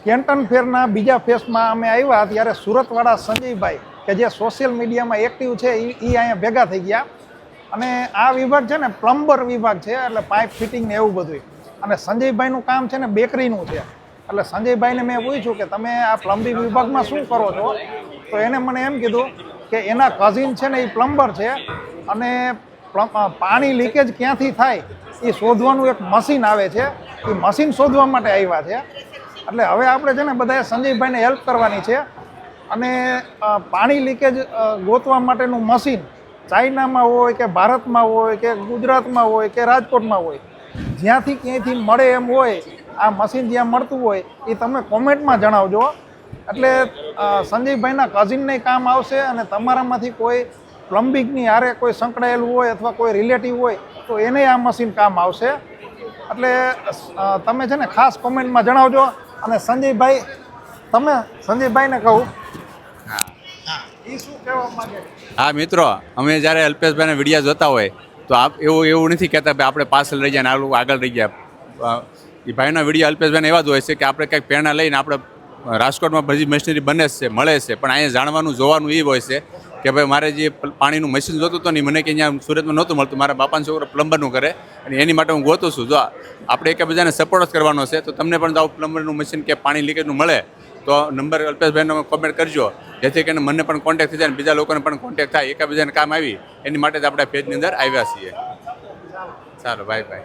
કેન્ટન ફેરના બીજા ફેસમાં અમે આવ્યા ત્યારે સુરતવાળા સંજયભાઈ કે જે સોશિયલ મીડિયામાં એક્ટિવ છે એ અહીંયા ભેગા થઈ ગયા. અને આ વિભાગ છે ને પ્લમ્બર વિભાગ છે, એટલે પાઇપ ફિટિંગ ને એવું બધું. અને સંજયભાઈનું કામ છે ને બેકરીનું છે. એટલે સંજયભાઈને મેં પૂછ્યું કે તમે આ પ્લમ્બિંગ વિભાગમાં શું કરો છો, તો એને મને એમ કીધું કે એના કઝિન છે ને એ પ્લમ્બર છે અને પાણી લીકેજ ક્યાંથી થાય એ શોધવાનું એક મશીન આવે છે, એ મશીન શોધવા માટે આવ્યા છે. એટલે હવે આપણે છે ને બધાએ સંજયભાઈને હેલ્પ કરવાની છે. અને પાણી લીકેજ ગોતવા માટેનું મશીન ચાઇનામાં હોય કે ભારતમાં હોય કે ગુજરાતમાં હોય કે રાજકોટમાં હોય, જ્યાંથી ક્યાંયથી મળે એમ હોય, આ મશીન જ્યાં મળતું હોય એ તમે કોમેન્ટમાં જણાવજો. એટલે સંજયભાઈના કઝિનને કામ આવશે અને તમારામાંથી કોઈ પ્લમ્બિંગની હારે કોઈ સંકળાયેલું હોય અથવા કોઈ રિલેટિવ હોય તો એને આ મશીન કામ આવશે. એટલે તમે છે ને ખાસ કોમેન્ટમાં જણાવજો. અને સંજયભાઈ, તમે સંજયભાઈને કહું એ શું કહેવા માંગે? હા મિત્રો, અમે જ્યારે અલ્પેશભાઈના વિડીયો જોતા હોય તો એવું નથી કહેતા ભાઈ આપણે પાછળ રહી ગયા ને આગળ રહી ગયા. એ ભાઈના વિડીયો અલ્પેશભાઈને એવા જ હોય છે કે આપણે કંઈક પ્રેરણા લઈને આપણે રાજકોટમાં બધી મશીનરી બને છે, મળે છે, પણ અહીંયા જાણવાનું જોવાનું એ હોય છે કે ભાઈ મારે જે પાણીનું મશીન જોતું હતું ને મને કે અહીંયા સુરતમાં નહોતું મળતું, મારા બાપાનો છોકરો પ્લમ્બરનું કરે અને એની માટે હું ગોતું છું. જો આપણે એકબીજાને સપોર્ટ જ કરવાનો છે, તો તમને પણ આવું પ્લમ્બરનું મશીન કે પાણી લીકેજનું મળે તો નંબર અલ્પેશભાઈનો કોમેન્ટ કરજો, જેથી કરીને મને પણ કોન્ટેક્ટ થઈ જાય અને બીજા લોકોને પણ કોન્ટેક્ટ થાય, એકબીજાને કામ આવી એની માટે જ આપણે પેજની અંદર આવ્યા છીએ. ચાલો, બાય બાય.